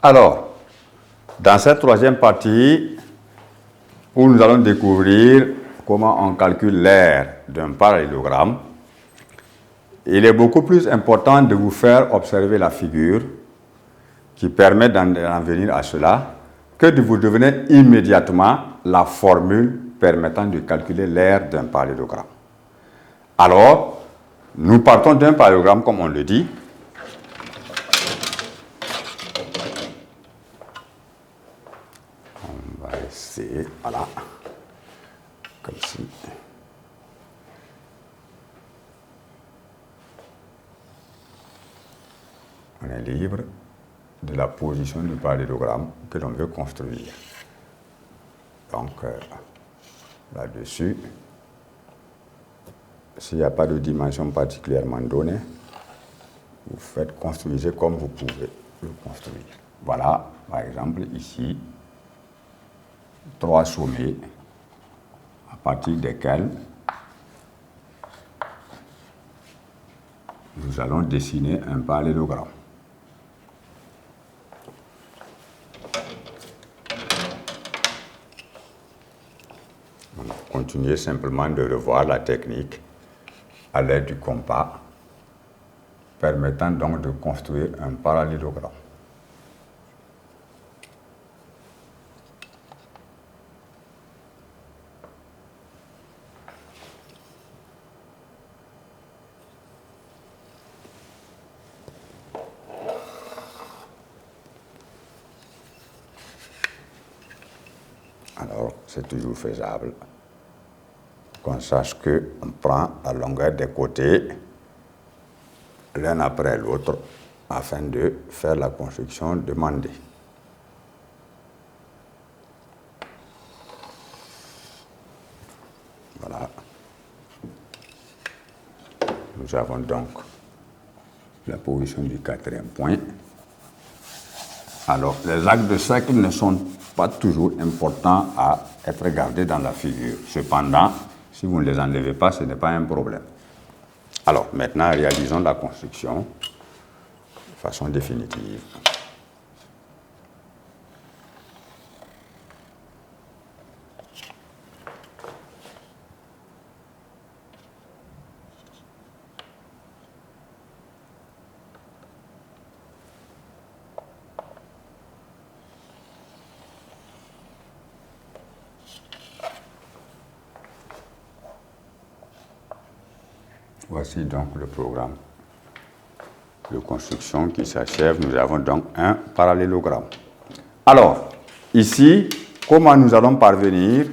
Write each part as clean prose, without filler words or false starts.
Alors, dans cette troisième partie, où nous allons découvrir comment on calcule l'aire d'un parallélogramme, il est beaucoup plus important de vous faire observer la figure qui permet d'en venir à cela que de vous donner immédiatement la formule permettant de calculer l'aire d'un parallélogramme. Alors, nous partons d'un parallélogramme comme on le dit. On va essayer, voilà, comme ci. On est libre de la position du parallélogramme que l'on veut construire. Donc, là-dessus, s'il n'y a pas de dimension particulièrement donnée, vous faites construisez comme vous pouvez le construire. Voilà, par exemple, ici, 3 sommets à partir desquels nous allons dessiner un parallélogramme. Continuez simplement de revoir la technique à l'aide du compas, permettant donc de construire un parallélogramme. Alors, c'est toujours faisable. Qu'on sache qu'on prend la longueur des côtés l'un après l'autre afin de faire la construction demandée. Voilà. Nous avons donc la position du 4e point. Alors, les axes de cercle ne sont pas toujours importants à être gardés dans la figure. Cependant, si vous ne les enlevez pas, ce n'est pas un problème. Alors, maintenant, réalisons la construction de façon définitive. Voici donc le programme de construction qui s'achève. Nous avons donc un parallélogramme. Alors, ici, comment nous allons parvenir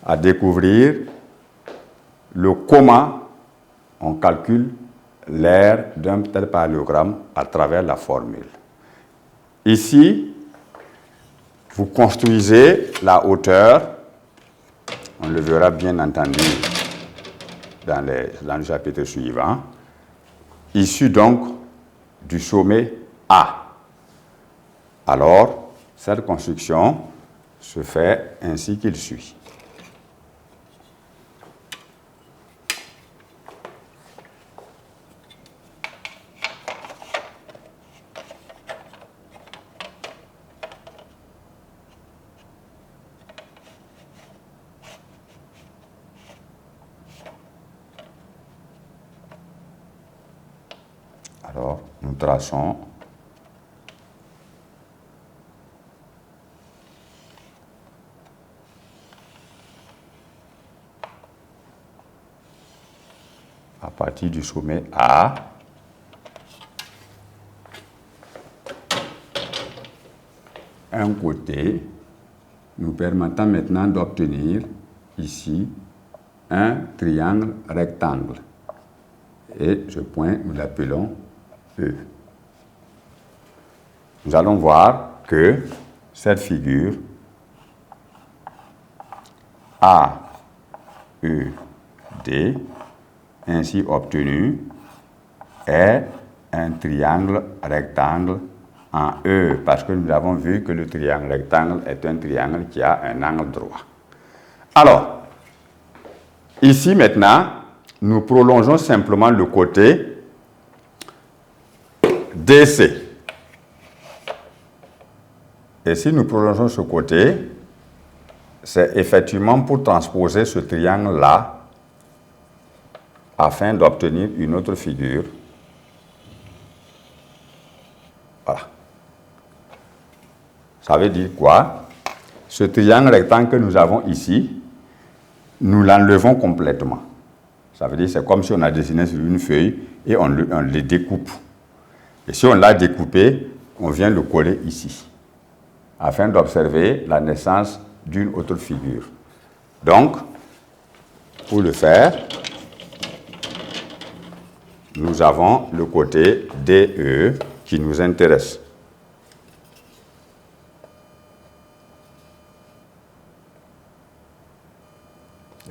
à découvrir le comment on calcule l'aire d'un tel parallélogramme à travers la formule. Ici, vous construisez la hauteur, on le verra bien entendu dans le chapitre suivant, issu donc du sommet A. Alors, cette construction se fait ainsi qu'il suit. Alors, nous traçons à partir du sommet A un côté, nous permettant maintenant d'obtenir ici un triangle rectangle. Et ce point, nous l'appelons E. Nous allons voir que cette figure AED, ainsi obtenue, est un triangle rectangle en E, parce que nous avons vu que le triangle rectangle est un triangle qui a un angle droit. Alors, ici maintenant, nous prolongeons simplement le côté DC. Et si nous prolongeons ce côté, c'est effectivement pour transposer ce triangle-là afin d'obtenir une autre figure. Voilà. Ça veut dire quoi? Ce triangle rectangle que nous avons ici, nous l'enlevons complètement. Ça veut dire que c'est comme si on a dessiné sur une feuille et on le découpe. Et si on l'a découpé, on vient le coller ici, afin d'observer la naissance d'une autre figure. Donc, pour le faire, nous avons le côté DE qui nous intéresse.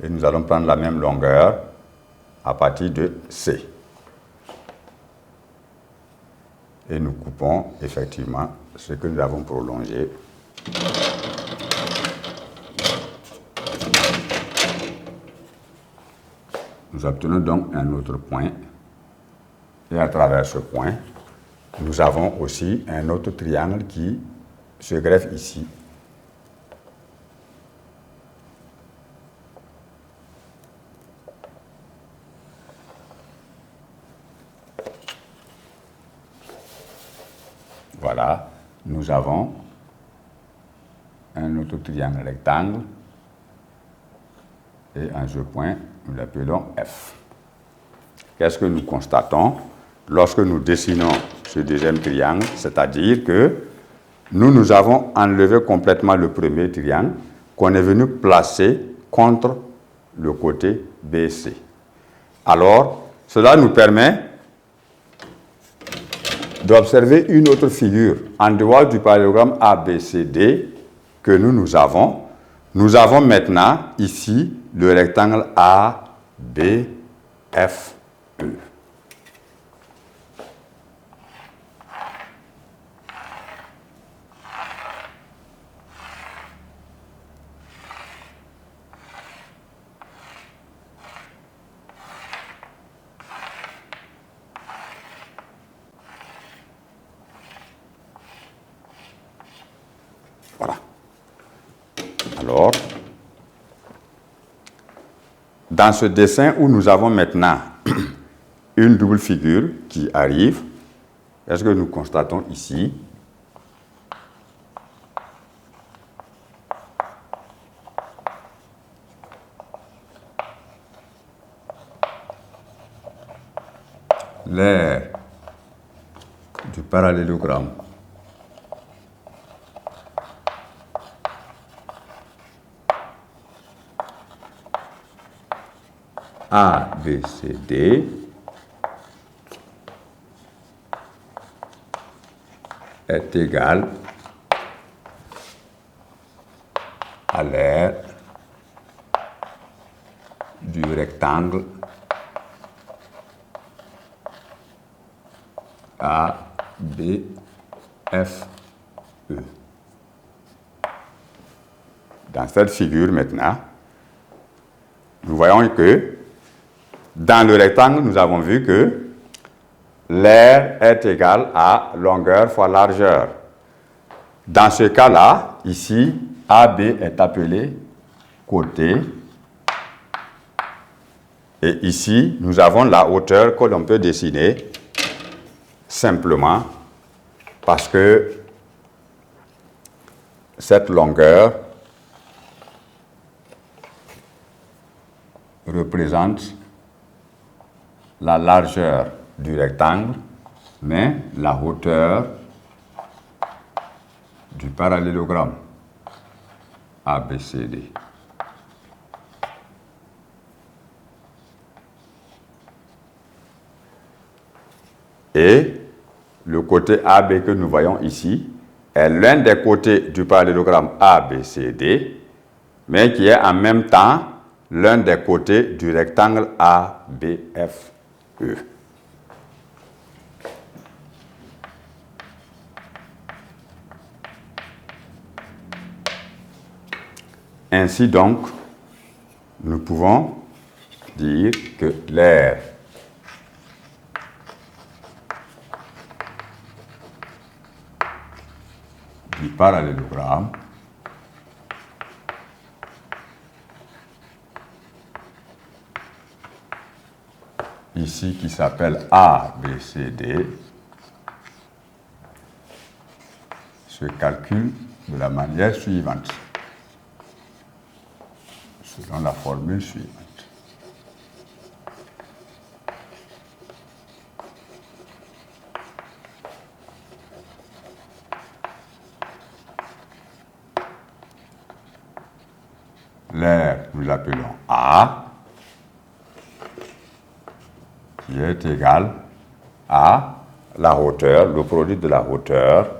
Et nous allons prendre la même longueur à partir de C. Et nous coupons effectivement ce que nous avons prolongé. Nous obtenons donc un autre point. Et à travers ce point, nous avons aussi un autre triangle qui se greffe ici. Voilà, nous avons un autre triangle rectangle et un jeu point, nous l'appelons F. Qu'est-ce que nous constatons lorsque nous dessinons ce deuxième triangle? C'est-à-dire que nous avons enlevé complètement le premier triangle qu'on est venu placer contre le côté BC. Alors, cela nous permet d'observer une autre figure en dehors du parallélogramme ABCD que nous avons. Nous avons maintenant ici le rectangle ABFE. Voilà. Alors, dans ce dessin où nous avons maintenant une double figure qui arrive, est-ce que nous constatons ici l'aire du parallélogramme ABCD est égal à l'aire du rectangle ABFE. Dans cette figure maintenant, nous voyons que dans le rectangle, nous avons vu que l'aire est égale à longueur fois largeur. Dans ce cas-là, ici, AB est appelé côté. Et ici, nous avons la hauteur que l'on peut dessiner simplement parce que cette longueur représente la largeur du rectangle, mais la hauteur du parallélogramme ABCD. Et le côté AB que nous voyons ici est l'un des côtés du parallélogramme ABCD, mais qui est en même temps l'un des côtés du rectangle ABFE. Ainsi donc, nous pouvons dire que l'aire du parallélogramme ici qui s'appelle ABCD se calcule de la manière suivante, selon la formule suivante. L'aire, nous l'appelons A, qui est égal à la hauteur, le produit de la hauteur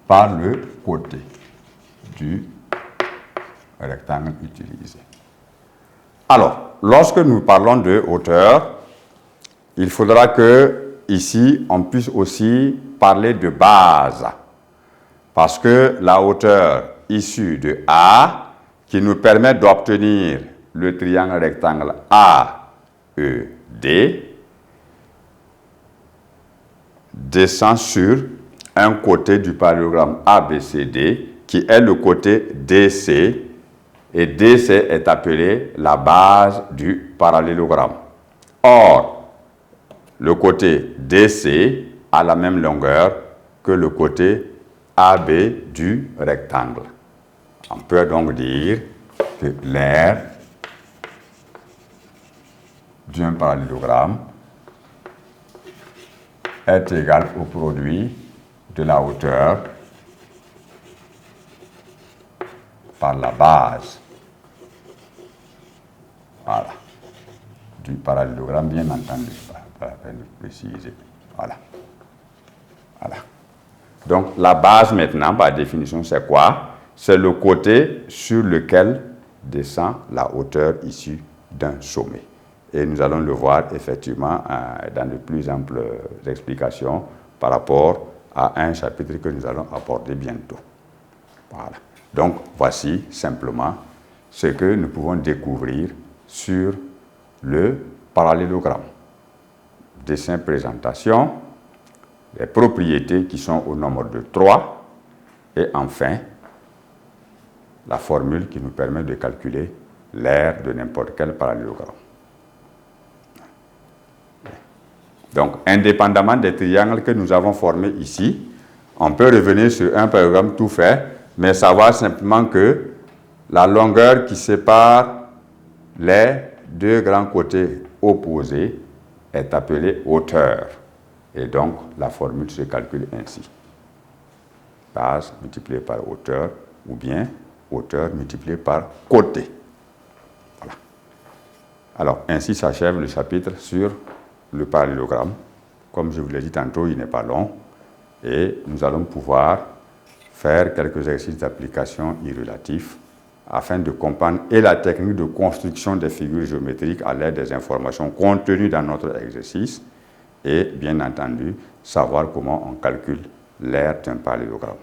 par le côté du rectangle utilisé. Alors, lorsque nous parlons de hauteur, il faudra que ici on puisse aussi parler de base, parce que la hauteur issue de A qui nous permet d'obtenir le triangle rectangle AED descend sur un côté du parallélogramme ABCD qui est le côté DC, et DC est appelé la base du parallélogramme. Or, le côté DC a la même longueur que le côté AB du rectangle. On peut donc dire que l'aire d'un parallélogramme est égal au produit de la hauteur par la base, voilà, du parallélogramme, bien entendu, pas la peine de préciser, voilà. Donc la base maintenant, par définition, c'est quoi? C'est le côté sur lequel descend la hauteur issue d'un sommet. Et nous allons le voir effectivement dans de plus amples explications par rapport à un chapitre que nous allons aborder bientôt. Voilà. Donc, voici simplement ce que nous pouvons découvrir sur le parallélogramme. Dessin, présentation, les propriétés qui sont au nombre de 3, et enfin, la formule qui nous permet de calculer l'aire de n'importe quel parallélogramme. Donc, indépendamment des triangles que nous avons formés ici, on peut revenir sur un parallélogramme tout fait, mais savoir simplement que la longueur qui sépare les deux grands côtés opposés est appelée hauteur. Et donc, la formule se calcule ainsi. Base multipliée par hauteur, ou bien hauteur multipliée par côté. Voilà. Alors, ainsi s'achève le chapitre sur le parallélogramme. Comme je vous l'ai dit tantôt, il n'est pas long. Et nous allons pouvoir faire quelques exercices d'application irrélatifs afin de comprendre et la technique de construction des figures géométriques à l'aide des informations contenues dans notre exercice et, bien entendu, savoir comment on calcule l'aire d'un parallélogramme.